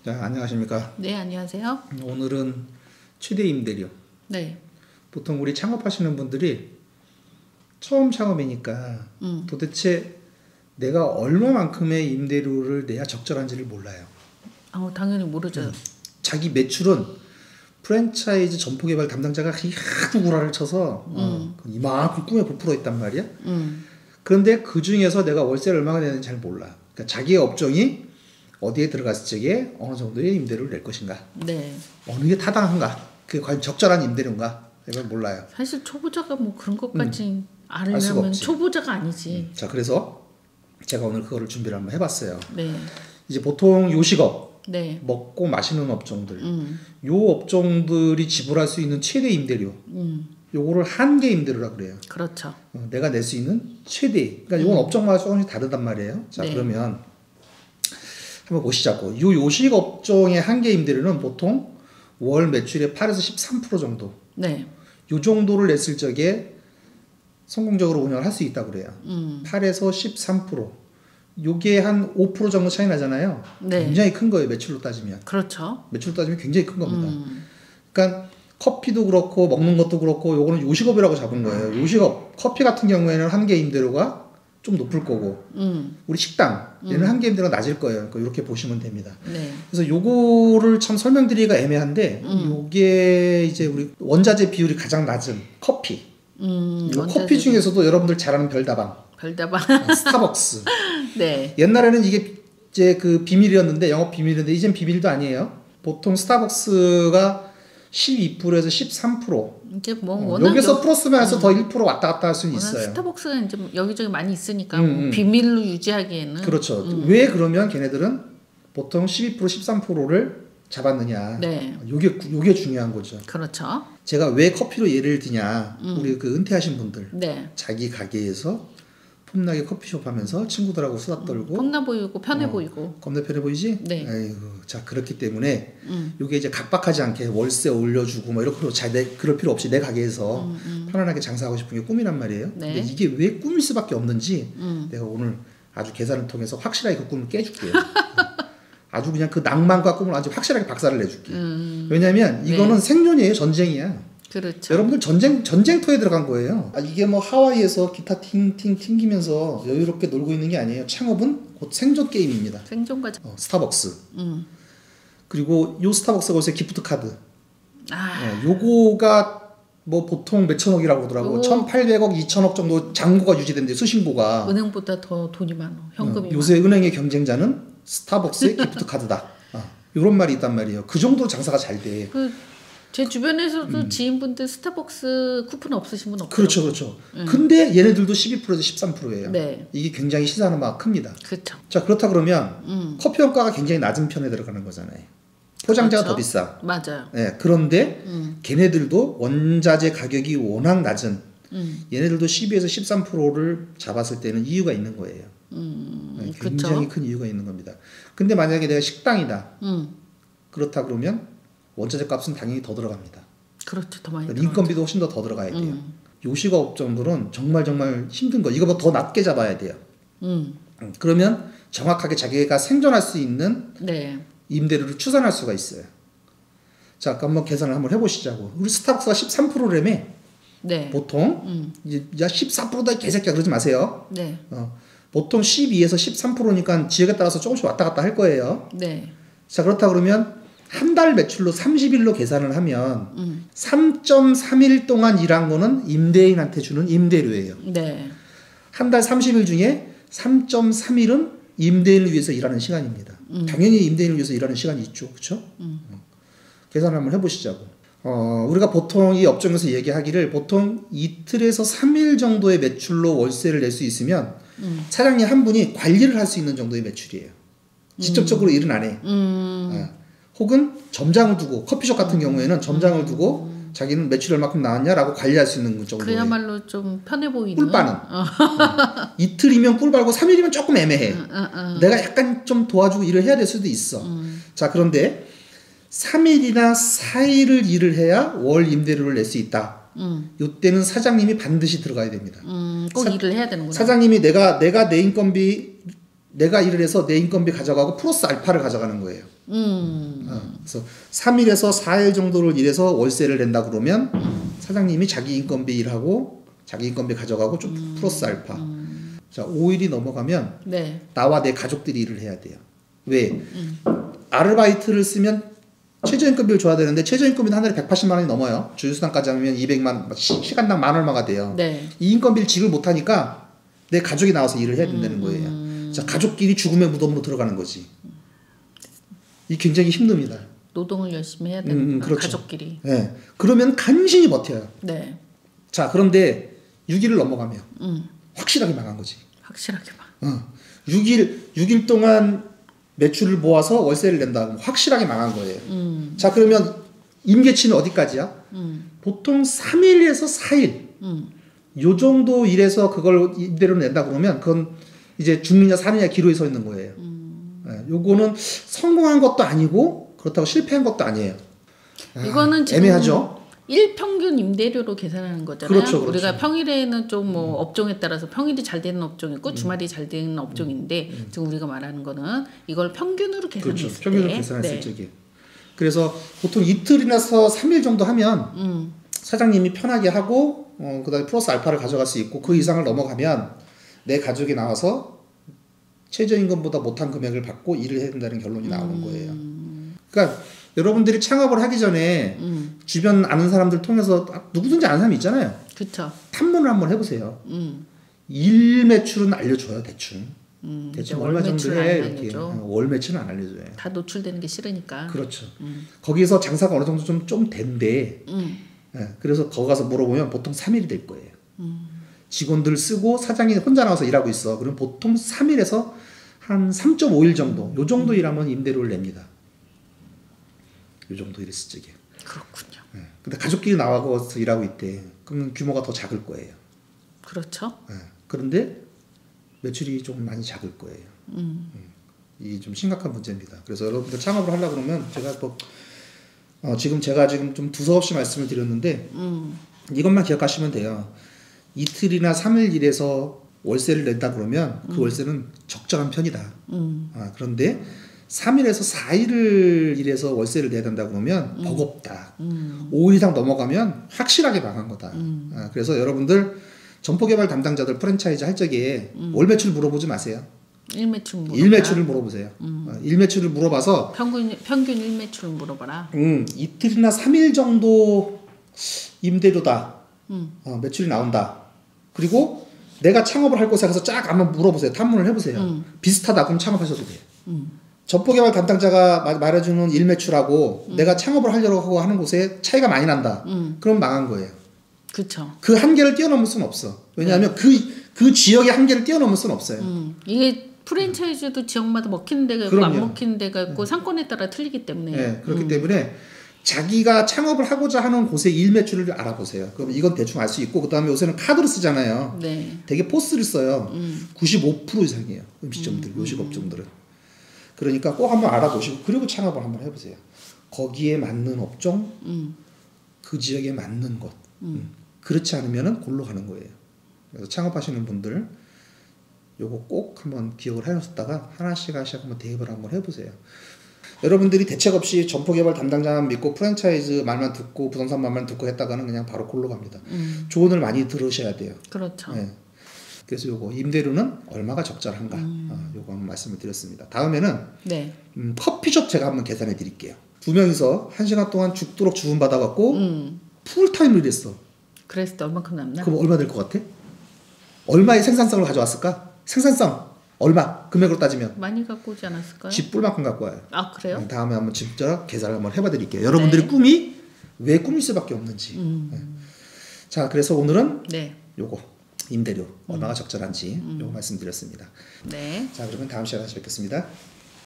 자, 안녕하십니까. 네, 안녕하세요. 오늘은 최대 임대료. 네. 보통 우리 창업하시는 분들이 처음 창업이니까 도대체 내가 얼마만큼의 임대료를 내야 적절한지를 몰라요. 당연히 모르죠. 자기 매출은 프랜차이즈 점포개발 담당자가 하도 구라를 쳐서 이만큼 꿈에 부풀어 있단 말이야. 그런데 그 중에서 내가 월세를 얼마나 내는지 잘 몰라. 그러니까 자기의 업종이 어디에 들어갔을 적에 어느 정도의 임대료를 낼 것인가. 네. 어느 게 타당한가. 그게 과연 적절한 임대료인가. 이걸 몰라요. 사실 초보자가 뭐 그런 것까지 알 수가 알려면 없지. 초보자가 아니지. 자, 그래서 제가 오늘 그거를 준비를 한번 해봤어요. 네. 이제 보통 요식업, 네. 먹고 마시는 업종들, 요 업종들이 지불할 수 있는 최대 임대료, 요거를 한계 임대료라 그래요. 그렇죠. 내가 낼 수 있는 최대. 그러니까 요건 업종마다 조금씩 다르단 말이에요. 자, 네. 그러면 한번 보시자고. 요 요식 업종의 한계 임대료는 보통 월 매출의 8에서 13% 정도. 네. 요 정도를 냈을 적에 성공적으로 운영을 할 수 있다고 그래요. 8에서 13%. 요게 한 5% 정도 차이 나잖아요. 네. 굉장히 큰 거예요. 매출로 따지면. 그렇죠. 매출로 따지면 굉장히 큰 겁니다. 그러니까 커피도 그렇고 먹는 것도 그렇고 요거는 요식업이라고 잡은 거예요. 요식업, 커피 같은 경우에는 한계 임대료가 좀 높을 거고 우리 식당 얘는 한계 임대료가 낮을 거예요. 그러니까 이렇게 보시면 됩니다. 네. 그래서 요거를 참 설명드리기가 애매한데 요게 이제 우리 원자재 비율이 가장 낮은 커피. 요 커피 중에서도 여러분들 잘 아는 별다방, 스타벅스. 네. 옛날에는 이게 이제 그 비밀이었는데 영업 비밀이었는데 이젠 비밀도 아니에요. 보통 스타벅스가 12%에서 13%. 이제 뭐 워낙 여기서 플러스 마이너스 더 1% 왔다 갔다 할 수는 워낙 있어요. 스타벅스가 이제 여기저기 많이 있으니까 뭐 비밀로 유지하기에는. 그렇죠. 왜 그러면 걔네들은 보통 12% 13%를 잡았느냐. 네. 요게 중요한 거죠. 그렇죠. 제가 왜 커피로 예를 드냐. 우리 그 은퇴하신 분들. 네. 자기 가게에서 폼나게 커피숍 하면서 친구들하고 수다 떨고 폼나 보이고 편해 보이고. 겁나 편해 보이지? 네. 아이고, 자, 그렇기 때문에 요게 이제 각박하지 않게 월세 올려주고 뭐 이렇게 그럴 필요 없이 내 가게에서 편안하게 장사하고 싶은 게 꿈이란 말이에요. 네. 근데 이게 왜 꿈일 수밖에 없는지 내가 오늘 아주 계산을 통해서 확실하게 그 꿈을 깨줄게요. 아주 그냥 그 낭만과 꿈을 아주 확실하게 박살을 내줄게요. 왜냐면 이거는 네. 생존이에요. 전쟁이야. 그렇죠. 여러분들 전쟁터에 들어간 거예요. 이게 뭐 하와이에서 기타 팅팅 튕기면서 여유롭게 놀고 있는 게 아니에요. 창업은 곧 생존 게임입니다. 생존과 스타벅스. 그리고 요 스타벅스가 요새 기프트 카드. 아. 요거가 뭐 보통 몇천억이라고 하더라고. 요거 1,800억, 2천억 정도 잔고가 유지된대. 수신고가. 은행보다 더 돈이 많어. 현금이 요새 은행의 경쟁자는 스타벅스의 기프트 카드다. 요런 말이 있단 말이에요. 그 정도로 장사가 잘 돼. 제 주변에서도 지인분들 스타벅스 쿠폰 없으신 분 없어요. 그렇죠, 그렇죠. 근데 얘네들도 12%에서 13%예요. 네. 이게 굉장히 시사하는 바가 큽니다. 그렇죠. 자, 그렇다 그러면 커피 원가가 굉장히 낮은 편에 들어가는 거잖아요. 포장재가 그렇죠. 더 비싸. 맞아요. 네, 그런데 걔네들도 원자재 가격이 워낙 낮은 얘네들도 12에서 13%를 잡았을 때는 이유가 있는 거예요. 네, 굉장히 큰 이유가 있는 겁니다. 근데 만약에 내가 식당이다. 그렇다 그러면 원자재 값은 당연히 더 들어갑니다. 그렇죠. 더 많이 인건비도 훨씬 더 들어가야 돼요. 요식업 업종들은 정말 힘든 거. 이거보다 더 낮게 잡아야 돼요. 그러면 정확하게 자기가 생존할 수 있는 네. 임대료를 추산할 수가 있어요. 자, 한번 계산을 한번 해보시자고. 우리 스타벅스가 13%라며. 네. 보통 이제 야 14%다 개새끼야 그러지 마세요. 네. 보통 12에서 13%니까 지역에 따라서 조금씩 왔다 갔다 할 거예요. 네. 자, 그렇다 그러면 한 달 매출로 30일로 계산을 하면 3.3일 동안 일한 거는 임대인한테 주는 임대료예요. 네. 한 달 30일 중에 3.3일은 임대인을 위해서 일하는 시간입니다. 당연히 임대인을 위해서 일하는 시간이 있죠. 그렇죠? 계산을 한번 해보시자고. 우리가 보통 이 업종에서 얘기하기를 보통 이틀에서 3일 정도의 매출로 월세를 낼 수 있으면 사장님 한 분이 관리를 할 수 있는 정도의 매출이에요. 직접적으로 일은 안 해. 혹은 점장을 두고 커피숍 같은 경우에는 점장을 두고 자기는 매출 얼마큼 나왔냐라고 관리할 수 있는 정도예요. 그야말로 좀 편해 보이는. 꿀빠는. 이틀이면 꿀빨고 3일이면 조금 애매해. 내가 약간 좀 도와주고 일을 해야 될 수도 있어. 자, 그런데 3일이나 4일을 일을 해야 월 임대료를 낼 수 있다. 이때는 사장님이 반드시 들어가야 됩니다. 꼭 일을 해야 되는구나. 사장님이 내가 내 인건비 내가 일을 해서 내 인건비 가져가고 플러스 알파를 가져가는 거예요. 그래서 3일에서 4일 정도를 일해서 월세를 낸다 그러면 사장님이 자기 인건비 일하고 자기 인건비 가져가고 좀 플러스 알파. 자, 5일이 넘어가면 네. 나와 내 가족들이 일을 해야 돼요. 왜? 아르바이트를 쓰면 최저임금비를 줘야 되는데 최저임금비는 한 달에 180만 원이 넘어요. 주휴수당까지 하면 200만 시간당 만 얼마가 돼요. 네. 이 인건비를 지급을 못하니까 내 가족이 나와서 일을 해야 된다는 거예요. 자, 가족끼리 죽음의 무덤으로 들어가는 거지. 이 굉장히 힘듭니다. 노동을 열심히 해야 되는 그렇죠. 가족끼리. 네. 그러면 간신히 버텨요. 네. 자, 그런데 6일을 넘어가면 확실하게 망한 거지. 확실하게 막. 6일 동안 매출을 모아서 월세를 낸다. 그럼 확실하게 망한 거예요. 자, 그러면 임계치는 어디까지야? 보통 3일에서 4일. 요 정도 일해서 그걸 임대료로 낸다 그러면 그건 이제 죽느냐 사느냐 기로에 서 있는 거예요. 네, 요거는 성공한 것도 아니고 그렇다고 실패한 것도 아니에요. 이거는 지금 애매하죠. 일평균 임대료로 계산하는 거잖아요. 그렇죠. 우리가 평일에는 좀 뭐 업종에 따라서 평일이 잘 되는 업종이 있고 주말이 잘 되는 업종인데 지금 우리가 말하는 거는 이걸 평균으로 계산했을 그렇죠. 평균으로 때. 계산했을 적에. 그래서 보통 이틀이나서 3일 정도 하면 사장님이 편하게 하고 그다음에 플러스 알파를 가져갈 수 있고 그 이상을 넘어가면 내 가족이 나와서 최저임금보다 못한 금액을 받고 일을 해야 된다는 결론이 나오는 거예요. 그러니까 여러분들이 창업을 하기 전에 주변 아는 사람들 통해서 누구든지 아는 사람이 있잖아요. 그렇죠. 탐문을 한번 해보세요. 일 매출은 알려줘요, 대충. 대충 얼마 정도 해 이렇게. 월 매출은 안 알려줘요. 다 노출되는 게 싫으니까. 그렇죠. 거기서 장사가 어느 정도 좀 된대. 네, 그래서 거기 가서 물어보면 보통 3일이 될 거예요. 직원들 쓰고 사장이 혼자 나와서 일하고 있어. 그럼 보통 3일에서 한 3.5일 정도, 요 정도 일하면 임대료를 냅니다. 요 정도 일했을 적에. 그렇군요. 네. 근데 가족끼리 나와서 일하고 있대. 그럼 규모가 더 작을 거예요. 그렇죠. 네. 그런데 매출이 좀 많이 작을 거예요. 이 좀 심각한 문제입니다. 그래서 여러분들 창업을 하려고 그러면 제가 뭐 제가 지금 좀 두서없이 말씀을 드렸는데 이것만 기억하시면 돼요. 이틀이나 3일 일해서 월세를 낸다 그러면 그 월세는 적절한 편이다. 그런데 3일에서 4일을 일해서 월세를 내야 된다 그러면 버겁다. 5일 이상 넘어가면 확실하게 망한 거다. 그래서 여러분들 점포개발 담당자들 프랜차이즈 할 적에 월 매출 물어보지 마세요. 일매출을 물어보세요. 일매출을 물어봐서 평균 일매출을 물어봐라. 이틀이나 3일 정도 임대료다. 매출이 나온다. 그리고 내가 창업을 할 곳에 가서 쫙 한번 물어보세요. 탐문을 해보세요. 비슷하다 그럼 창업하셔도 돼요. 점포개발 담당자가 말해주는 일매출하고 내가 창업을 하려고 하고 하는 곳에 차이가 많이 난다. 그럼 망한 거예요. 그렇죠. 그 한계를 뛰어넘을 수는 없어. 왜냐하면 그 지역의 한계를 뛰어넘을 수는 없어요. 이게 프랜차이즈도 지역마다 먹히는 데가 있고 안 먹히는 데가 있고 상권에 따라 틀리기 때문에. 네, 그렇기 때문에 자기가 창업을 하고자 하는 곳의 일매출을 알아보세요. 그럼 이건 대충 알 수 있고 그 다음에 요새는 카드로 쓰잖아요. 네. 되게 포스를 써요. 95% 이상이에요. 음식점들, 요식업종들은. 그러니까 꼭 한번 알아보시고 그리고 창업을 한번 해보세요. 거기에 맞는 업종, 그 지역에 맞는 곳. 그렇지 않으면은 골로 가는 거예요. 그래서 창업하시는 분들 요거 꼭 한번 기억을 해놓았다가 하나씩 한번 대입을 한번 해보세요. 여러분들이 대책 없이 점포개발 담당자만 믿고 프랜차이즈 말만 듣고 부동산 말만 듣고 했다가는 그냥 바로 골로 갑니다. 조언을 많이 들으셔야 돼요. 그렇죠. 네. 그래서 요거 임대료는 얼마가 적절한가 요거 한번 말씀을 드렸습니다. 다음에는 네. 커피숍 제가 한번 계산해 드릴게요. 2명이서 1시간 동안 죽도록 주문 받아갖고 풀타임을 일했어. 그랬을 때 얼마큼 남나? 그럼 얼마 될 것 같아? 얼마의 생산성을 가져왔을까? 생산성 얼마? 금액으로 따지면 많이 갖고 오지 않았을까요? 집 뿔만큼 갖고 와요. 아 그래요? 다음에 한번 진짜 계산을 한번 해봐 드릴게요. 여러분들의 꿈이 왜 꿈일 수밖에 없는지. 자, 그래서 오늘은 요거 임대료 얼마가 적절한지 요거 말씀드렸습니다. 네. 자, 그러면 다음 시간에 다시 뵙겠습니다.